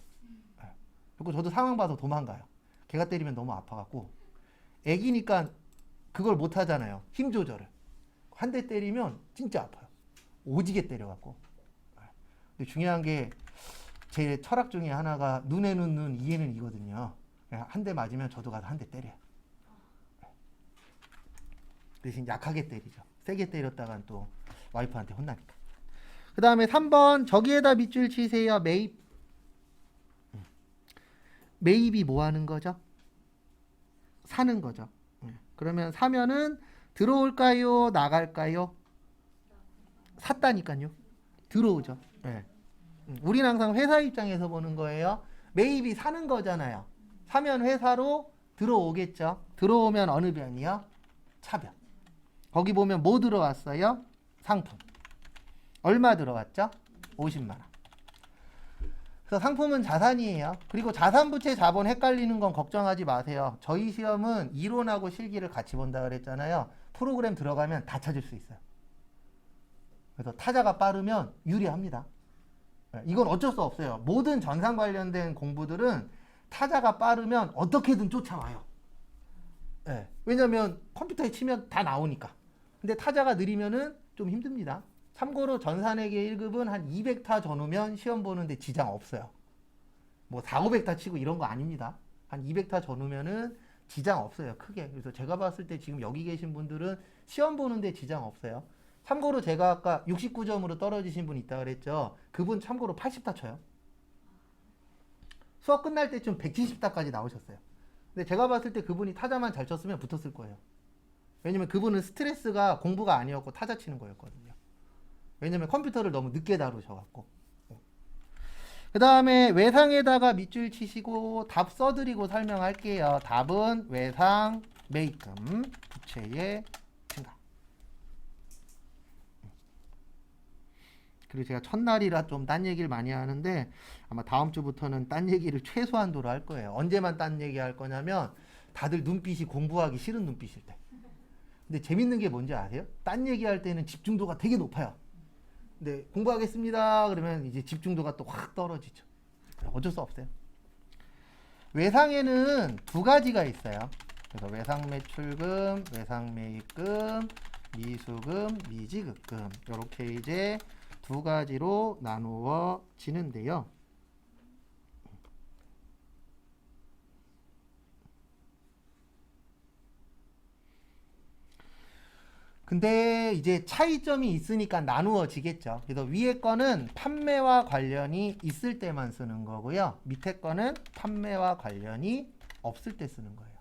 그리고 저도 상황 봐서 도망가요. 걔가 때리면 너무 아파갖고. 애기니까 그걸 못 하잖아요. 힘 조절을. 한 대 때리면 진짜 아파요. 오지게 때려갖고. 근데 중요한 게 제 철학 중에 하나가 눈에는 눈, 이에는 이거든요. 한 대 맞으면 저도 가서 한 대 때려요. 대신 약하게 때리죠. 세게 때렸다간 또 와이프한테 혼나니까. 그 다음에 3번 저기에다 밑줄 치세요. 매입. 매입이 뭐 하는 거죠? 사는 거죠. 그러면 사면은 들어올까요? 나갈까요? 샀다니까요. 들어오죠. 우리는 항상 회사 입장에서 보는 거예요. 매입이 사는 거잖아요. 사면 회사로 들어오겠죠. 들어오면 어느 변이요? 차변. 거기 보면 뭐 들어왔어요? 상품. 얼마 들어왔죠? 50만 원. 그래서 상품은 자산이에요. 그리고 자산부채 자본 헷갈리는 건 걱정하지 마세요. 저희 시험은 이론하고 실기를 같이 본다 그랬잖아요. 프로그램 들어가면 다 찾을 수 있어요. 그래서 타자가 빠르면 유리합니다. 이건 어쩔 수 없어요. 모든 전산 관련된 공부들은 타자가 빠르면 어떻게든 쫓아와요. 왜냐면 컴퓨터에 치면 다 나오니까. 근데 타자가 느리면은 좀 힘듭니다. 참고로 전산회계 1급은 한 200타 전후면 시험 보는데 지장 없어요. 뭐 4, 500타 치고 이런 거 아닙니다. 한 200타 전후면은 지장 없어요. 크게. 그래서 제가 봤을 때 지금 여기 계신 분들은 시험 보는데 지장 없어요. 참고로 제가 아까 69점으로 떨어지신 분 있다 그랬죠. 그분 참고로 80타 쳐요. 수업 끝날 때쯤 170타까지 나오셨어요. 근데 제가 봤을 때 그분이 타자만 잘 쳤으면 붙었을 거예요. 왜냐면 그분은 스트레스가 공부가 아니었고 타자 치는 거였거든요. 왜냐면 컴퓨터를 너무 늦게 다루셔갖고. 그 다음에 외상에다가 밑줄 치시고 답 써드리고 설명할게요. 답은 외상, 매입금, 부채의 증가. 그리고 제가 첫날이라 좀 딴 얘기를 많이 하는데 아마 다음 주부터는 딴 얘기를 최소한도로 할 거예요. 언제만 딴 얘기 할 거냐면 다들 눈빛이 공부하기 싫은 눈빛일 때. 근데 재밌는 게 뭔지 아세요? 딴 얘기할 때는 집중도가 되게 높아요. 근데 공부하겠습니다 그러면 이제 집중도가 또 확 떨어지죠. 어쩔 수 없어요. 외상에는 두 가지가 있어요. 그래서 외상 매출금, 외상 매입금, 미수금, 미지급금 이렇게 이제 두 가지로 나누어지는데요. 근데 이제 차이점이 있으니까 나누어지겠죠. 그래서 위에 거는 판매와 관련이 있을 때만 쓰는 거고요. 밑에 거는 판매와 관련이 없을 때 쓰는 거예요.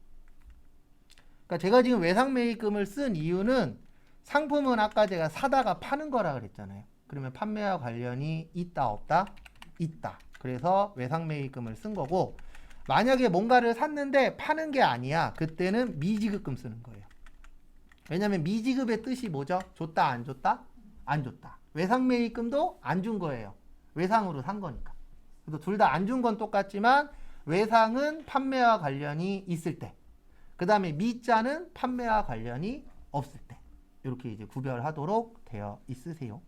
그러니까 제가 지금 외상매입금을 쓴 이유는 상품은 아까 제가 사다가 파는 거라 그랬잖아요. 그러면 판매와 관련이 있다 없다? 있다. 그래서 외상매입금을 쓴 거고 만약에 뭔가를 샀는데 파는 게 아니야. 그때는 미지급금 쓰는 거예요. 왜냐면 미지급의 뜻이 뭐죠? 줬다 안 줬다? 안 줬다. 외상매입금도 안 준 거예요. 외상으로 산 거니까. 그래서 둘 다 안 준 건 똑같지만 외상은 판매와 관련이 있을 때, 그 다음에 미자는 판매와 관련이 없을 때 이렇게 이제 구별하도록 되어 있으세요.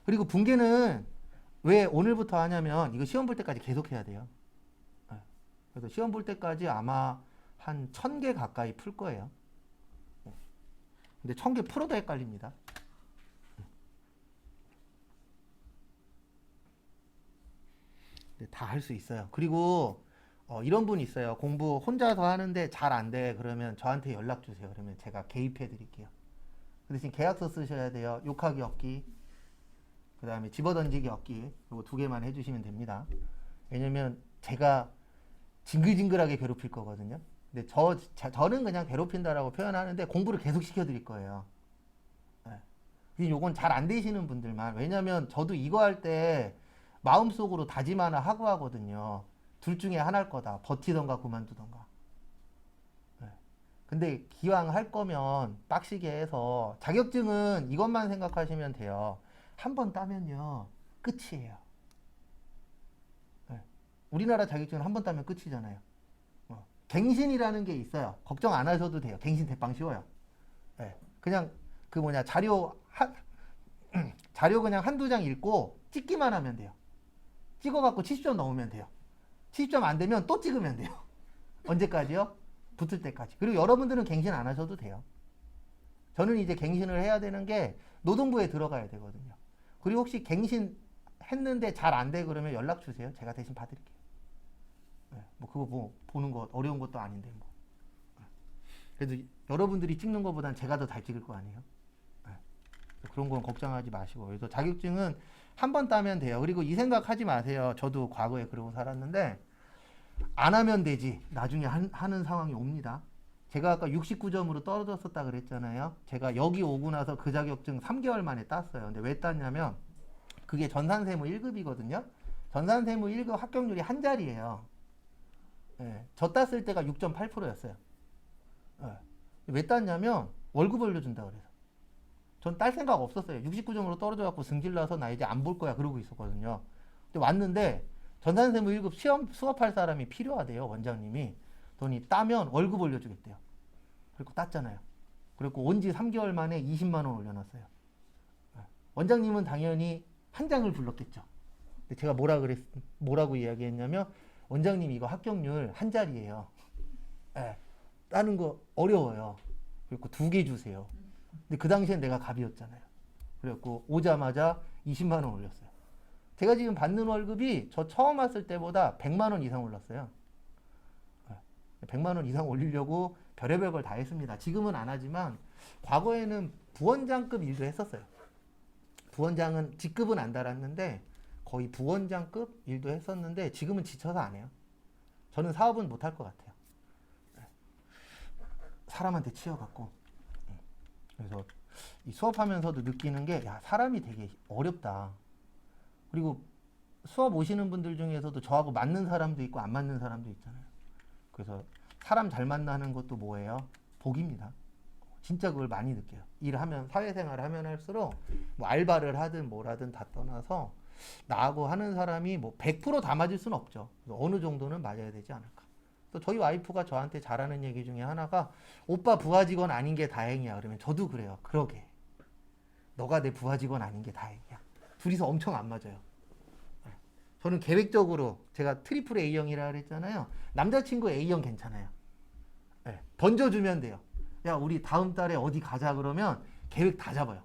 그리고 분계는 왜 오늘부터 하냐면 이거 시험 볼 때까지 계속 해야 돼요. 그래서 시험 볼 때까지 아마 한 1000개 가까이 풀 거예요. 근데 1000개 풀어도 헷갈립니다. 다 할 수 있어요. 그리고 이런 분 있어요. 공부 혼자서 하는데 잘 안 돼. 그러면 저한테 연락 주세요. 그러면 제가 개입해 드릴게요. 그 대신 계약서 쓰셔야 돼요. 욕하기 없기, 그 다음에 집어던지기 없기, 이거 두 개만 해주시면 됩니다. 왜냐면 제가 징글징글하게 괴롭힐 거거든요. 근데 저는 그냥 괴롭힌다라고 표현하는데 공부를 계속 시켜드릴 거예요. 네. 요건 잘 안 되시는 분들만. 왜냐면 저도 이거 할 때 마음속으로 다짐 하나 하고 하거든요. 둘 중에 하나일 거다. 버티던가 그만두던가. 네. 근데 기왕 할 거면 빡시게 해서 자격증은 이것만 생각하시면 돼요. 한 번 따면요 끝이에요. 네. 우리나라 자격증은 한 번 따면 끝이잖아요. 갱신이라는 게 있어요. 걱정 안 하셔도 돼요. 갱신 대빵 쉬워요. 네. 그냥 그 자료 그냥 한두 장 읽고 찍기만 하면 돼요. 찍어갖고 70점 넘으면 돼요. 70점 안 되면 또 찍으면 돼요. 언제까지요? 붙을 때까지. 그리고 여러분들은 갱신 안 하셔도 돼요. 저는 이제 갱신을 해야 되는 게 노동부에 들어가야 되거든요. 그리고 혹시 갱신 했는데 잘 안 돼 그러면 연락 주세요. 제가 대신 봐드릴게요. 네, 뭐 그거 보는 거 어려운 것도 아닌데 뭐. 그래도 여러분들이 찍는 것보단 제가 더 잘 찍을 거 아니에요. 네. 그런 건 걱정하지 마시고. 그래서 자격증은 한 번 따면 돼요. 그리고 이 생각하지 마세요. 저도 과거에 그러고 살았는데 안 하면 되지. 나중에 하는 상황이 옵니다. 제가 아까 69점으로 떨어졌었다 그랬잖아요. 제가 여기 오고 나서 그 자격증 3개월 만에 땄어요. 근데 왜 땄냐면 그게 전산세무 1급이거든요. 전산세무 1급 합격률이 한 자리예요. 네, 저 땄을 때가 6.8%였어요. 네. 왜 땄냐면 월급 올려준다 그래서. 전 딸 생각 없었어요. 69점으로 떨어져갖고 승질나서 나 이제 안 볼 거야 그러고 있었거든요. 근데 왔는데 전산세무 1급 시험 수업할 사람이 필요하대요. 원장님이. 돈이 따면 월급 올려주겠대요. 그리고 땄잖아요. 그리고 온 지 3개월 만에 20만 원 올려놨어요. 네. 원장님은 당연히 한 장을 불렀겠죠. 근데 제가 뭐라고 이야기했냐면 원장님 이거 합격률 한 자리예요. 네. 따는 거 어려워요. 그리고 2개 주세요. 근데 그 당시엔 내가 갑이었잖아요. 그래갖고 오자마자 20만 원 올렸어요. 제가 지금 받는 월급이 저 처음 왔을 때보다 100만 원 이상 올랐어요. 100만 원 이상 올리려고 별의별 걸 다 했습니다. 지금은 안 하지만 과거에는 부원장급 일도 했었어요. 부원장은 직급은 안 달았는데 거의 부원장급 일도 했었는데 지금은 지쳐서 안 해요. 저는 사업은 못 할 것 같아요. 사람한테 치여갖고. 그래서 이 수업하면서도 느끼는 게 야, 사람이 되게 어렵다. 그리고 수업 오시는 분들 중에서도 저하고 맞는 사람도 있고 안 맞는 사람도 있잖아요. 그래서 사람 잘 만나는 것도 뭐예요? 복입니다. 진짜 그걸 많이 느껴요. 일하면, 사회생활을 하면 할수록 뭐 알바를 하든 뭘 하든 다 떠나서 나하고 하는 사람이 뭐 100%다 맞을 수는 없죠. 어느 정도는 맞아야 되지 않을까. 또 저희 와이프가 저한테 잘하는 얘기 중에 하나가 오빠 부하 직원 아닌 게 다행이야. 그러면 저도 그래요. 그러게. 너가 내 부하 직원 아닌 게 다행이야. 둘이서 엄청 안 맞아요. 저는 계획적으로 제가 트리플 A형이라 그랬잖아요. 남자친구 A형 괜찮아요. 네, 던져주면 돼요. 야, 우리 다음 달에 어디 가자 그러면 계획 다 잡아요.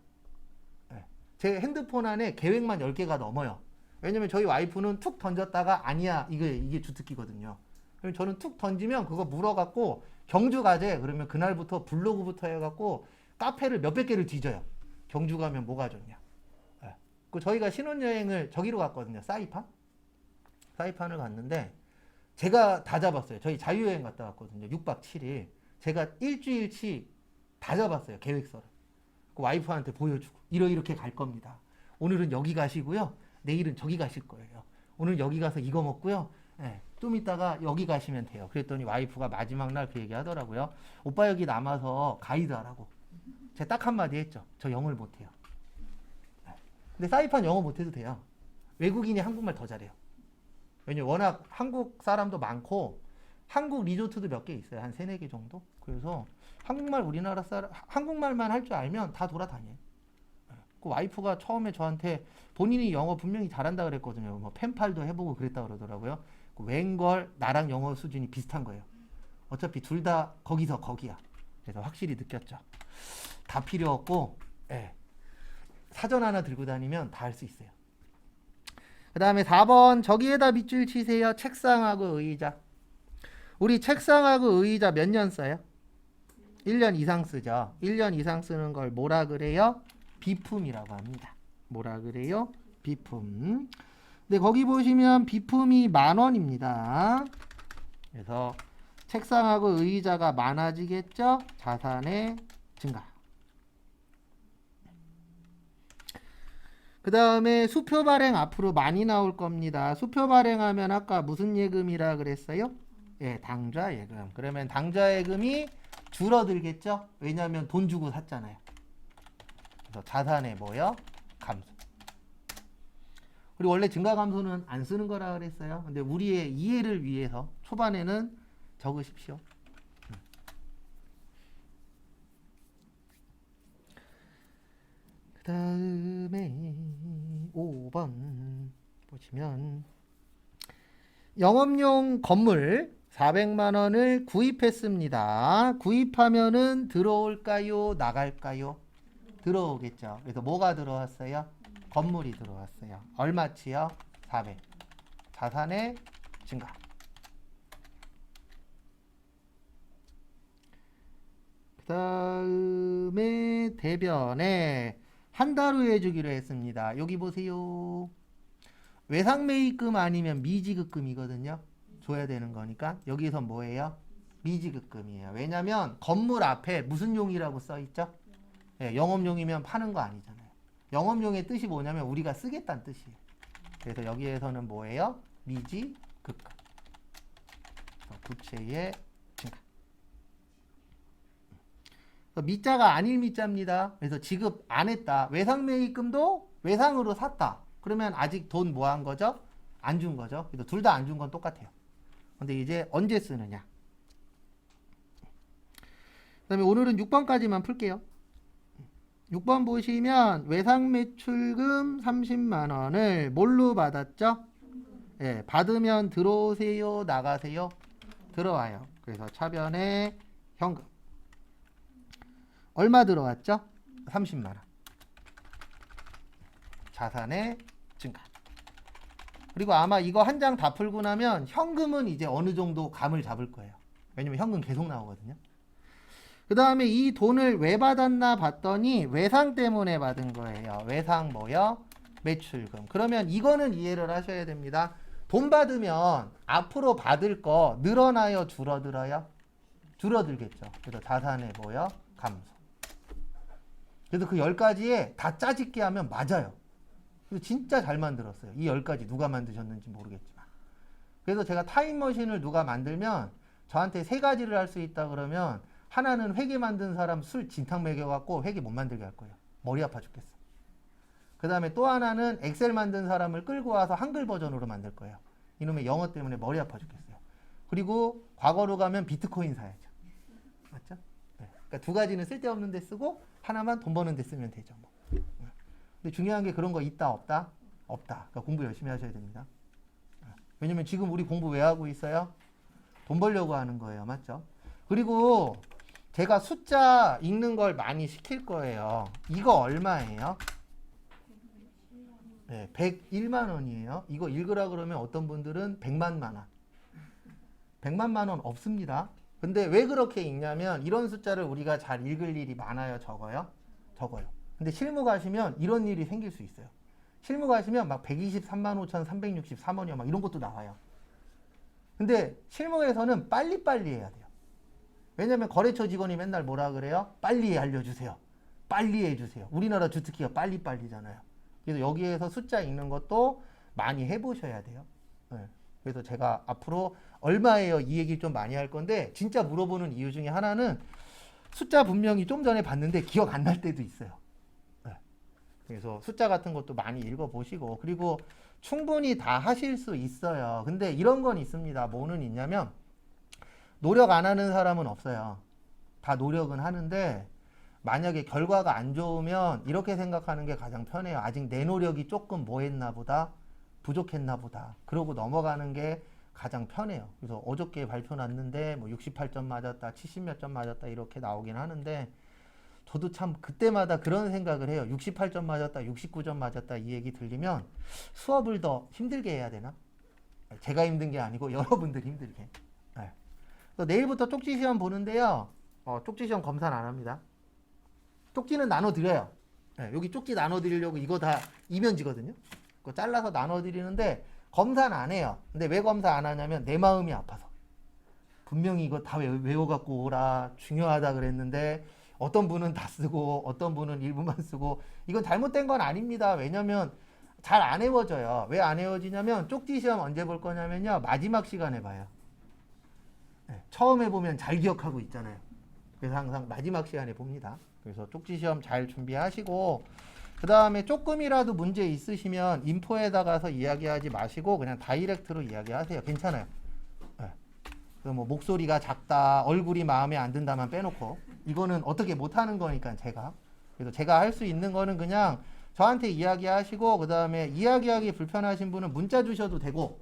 네, 제 핸드폰 안에 계획만 10개가 넘어요. 왜냐면 저희 와이프는 툭 던졌다가 아니야. 이게 주특기거든요. 그럼 저는 툭 던지면 그거 물어갖고 경주 가재. 그러면 그날부터 블로그부터 해갖고 카페를 몇백 개를 뒤져요. 경주 가면 뭐가 좋냐. 네. 그 저희가 신혼여행을 저기로 갔거든요. 사이판을 갔는데 제가 다 잡았어요. 저희 자유여행 갔다 왔거든요. 6박 7일. 제가 일주일치 다 잡았어요. 계획서를. 그 와이프한테 보여주고 이렇게 갈 겁니다. 오늘은 여기 가시고요. 내일은 저기 가실 거예요. 오늘 여기 가서 이거 먹고요. 네, 좀 이따가 여기 가시면 돼요. 그랬더니 와이프가 마지막 날 그 얘기 하더라고요. 오빠 여기 남아서 가이드 하라고. 제가 딱 한마디 했죠. 저 영어를 못해요. 네. 근데 사이판 영어 못해도 돼요. 외국인이 한국말 더 잘해요. 왜냐면 워낙 한국 사람도 많고 한국 리조트도 몇 개 있어요. 한 3-4개 정도. 그래서 한국말 우리나라 사람 한국말만 할 줄 알면 다 돌아다녀요. 그 와이프가 처음에 저한테 본인이 영어 분명히 잘한다 그랬거든요. 뭐 펜팔도 해보고 그랬다 그러더라고요. 웬걸 나랑 영어 수준이 비슷한 거예요. 어차피 둘 다 거기서 거기야. 그래서 확실히 느꼈죠. 다 필요 없고 예. 사전 하나 들고 다니면 다 할 수 있어요. 그 다음에 4번 저기에다 밑줄 치세요. 책상하고 의자. 우리 책상하고 의자 몇 년 써요? 1년 이상 쓰죠. 1년 이상 쓰는 걸 뭐라 그래요? 비품이라고 합니다. 뭐라 그래요? 비품. 근데 거기 보시면 비품이 10,000원입니다. 그래서 책상하고 의자가 많아지겠죠? 자산의 증가. 그 다음에 수표 발행 앞으로 많이 나올 겁니다. 수표 발행하면 아까 무슨 예금이라 그랬어요? 예, 당좌 예금. 그러면 당좌 예금이 줄어들겠죠? 왜냐하면 돈 주고 샀잖아요. 그래서 자산의 뭐요? 감소. 그리고 원래 증가 감소는 안 쓰는 거라 그랬어요. 근데 우리의 이해를 위해서 초반에는 적으십시오. 그 다음에 5번 보시면 영업용 건물 400만 원을 구입했습니다. 구입하면은 들어올까요? 나갈까요? 들어오겠죠. 그래서 뭐가 들어왔어요? 건물이 들어왔어요. 얼마치요? 400. 자산의 증가. 그 다음에 대변에 한 달 후에 주기로 했습니다. 여기 보세요. 외상매입금 아니면 미지급금이거든요. 줘야 되는 거니까 여기서 뭐예요? 미지급금이에요. 왜냐면 건물 앞에 무슨 용이라고 써있죠? 네, 영업용이면 파는 거 아니잖아요. 영업용의 뜻이 뭐냐면 우리가 쓰겠다는 뜻이에요. 그래서 여기에서는 뭐예요? 미지급금. 부채의 증가. 미자가 아닐 미자입니다. 그래서 지급 안 했다. 외상매입금도 외상으로 샀다. 그러면 아직 돈 뭐 한 거죠? 안 준 거죠. 그래서 둘 다 안 준 건 똑같아요. 근데 이제 언제 쓰느냐? 그 다음에 오늘은 6번까지만 풀게요. 6번 보시면 외상매출금 30만 원을 뭘로 받았죠? 예, 받으면 들어오세요, 나가세요? 들어와요. 그래서 차변에 현금. 얼마 들어왔죠? 30만 원. 자산의 증가. 그리고 아마 이거 한 장 다 풀고 나면 현금은 이제 어느 정도 감을 잡을 거예요. 왜냐면 현금 계속 나오거든요. 그 다음에 이 돈을 왜 받았나 봤더니 외상 때문에 받은 거예요. 외상 뭐요? 매출금. 그러면 이거는 이해를 하셔야 됩니다. 돈 받으면 앞으로 받을 거 늘어나요? 줄어들어요? 줄어들겠죠. 그래서 자산의 뭐요? 감소. 그래서 그 10가지에 다 짜집게 하면 맞아요. 그래서 진짜 잘 만들었어요. 이 10가지 누가 만드셨는지 모르겠지만. 그래서 제가 타임머신을 누가 만들면 저한테 3가지를 할 수 있다 그러면 하나는 회계 만든 사람 술 진탕 먹여갖고 회계 못 만들게 할 거예요. 머리 아파 죽겠어. 그 다음에 또 하나는 엑셀 만든 사람을 끌고 와서 한글 버전으로 만들 거예요. 이놈의 영어 때문에 머리 아파 죽겠어요. 그리고 과거로 가면 비트코인 사야죠. 맞죠? 네. 그러니까 2가지는 쓸데없는 데 쓰고 하나만 돈 버는 데 쓰면 되죠. 뭐. 근데 중요한 게 그런 거 있다 없다? 없다. 그러니까 공부 열심히 하셔야 됩니다. 왜냐면 지금 우리 공부 왜 하고 있어요? 돈 벌려고 하는 거예요. 맞죠? 그리고 제가 숫자 읽는 걸 많이 시킬 거예요. 이거 얼마예요? 네, 101만 원이에요. 이거 읽으라 그러면 어떤 분들은 100만 원. 100만 원 없습니다. 근데 왜 그렇게 읽냐면 이런 숫자를 우리가 잘 읽을 일이 많아요. 적어요? 적어요. 근데 실무 가시면 이런 일이 생길 수 있어요. 실무 가시면 막 123만 5,363원이요. 막 이런 것도 나와요. 근데 실무에서는 빨리빨리 해야 돼요. 왜냐면 거래처 직원이 맨날 뭐라 그래요? 빨리 알려주세요. 빨리 해주세요. 우리나라 주특기가 빨리빨리잖아요. 그래서 여기에서 숫자 읽는 것도 많이 해보셔야 돼요. 네. 그래서 제가 앞으로 얼마예요? 이 얘기 좀 많이 할 건데 진짜 물어보는 이유 중에 하나는 숫자 분명히 좀 전에 봤는데 기억 안 날 때도 있어요. 네. 그래서 숫자 같은 것도 많이 읽어보시고 그리고 충분히 다 하실 수 있어요. 근데 이런 건 있습니다. 뭐는 있냐면 노력 안 하는 사람은 없어요. 다 노력은 하는데 만약에 결과가 안 좋으면 이렇게 생각하는 게 가장 편해요. 아직 내 노력이 조금 뭐 했나 보다, 부족했나 보다. 그러고 넘어가는 게 가장 편해요. 그래서 어저께 발표 났는데 뭐 68점 맞았다, 70몇 점 맞았다 이렇게 나오긴 하는데 저도 참 그때마다 그런 생각을 해요. 68점 맞았다, 69점 맞았다 이 얘기 들리면 수업을 더 힘들게 해야 되나? 제가 힘든 게 아니고 여러분들 힘들게. 네. 그래서 내일부터 쪽지 시험 보는데요. 쪽지 시험 검사는 안 합니다. 쪽지는 나눠드려요. 네, 여기 쪽지 나눠드리려고 이거 다 이면지거든요. 그거 잘라서 나눠드리는데 검사는 안 해요. 근데 왜 검사 안 하냐면 내 마음이 아파서. 분명히 이거 다 외워갖고 오라 중요하다 그랬는데 어떤 분은 다 쓰고 어떤 분은 일부만 쓰고 이건 잘못된 건 아닙니다. 왜냐면 잘 안 외워져요. 왜 안 외워지냐면 쪽지 시험 언제 볼 거냐면요. 마지막 시간에 봐요. 네, 처음에 보면 잘 기억하고 있잖아요. 그래서 항상 마지막 시간에 봅니다. 그래서 쪽지 시험 잘 준비하시고 그 다음에 조금이라도 문제 있으시면 인포에다 가서 이야기하지 마시고 그냥 다이렉트로 이야기하세요. 괜찮아요. 네. 그래서 뭐 목소리가 작다, 얼굴이 마음에 안 든다만 빼놓고 이거는 어떻게 못하는 거니까 제가. 그래서 제가 할 수 있는 거는 그냥 저한테 이야기하시고 그 다음에 이야기하기 불편하신 분은 문자 주셔도 되고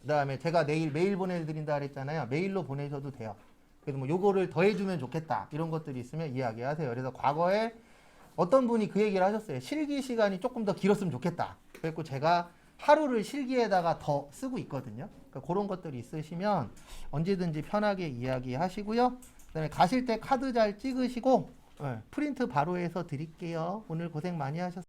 그 다음에 제가 내일 메일 보내드린다 그랬잖아요. 메일로 보내셔도 돼요. 그래서 뭐 요거를 더 해주면 좋겠다 이런 것들이 있으면 이야기하세요. 그래서 과거에 어떤 분이 그 얘기를 하셨어요. 실기 시간이 조금 더 길었으면 좋겠다. 그래서 제가 하루를 실기에다가 더 쓰고 있거든요. 그러니까 그런 것들이 있으시면 언제든지 편하게 이야기하시고요. 그다음에 가실 때 카드 잘 찍으시고 프린트 바로 해서 드릴게요. 오늘 고생 많이 하셨습니다.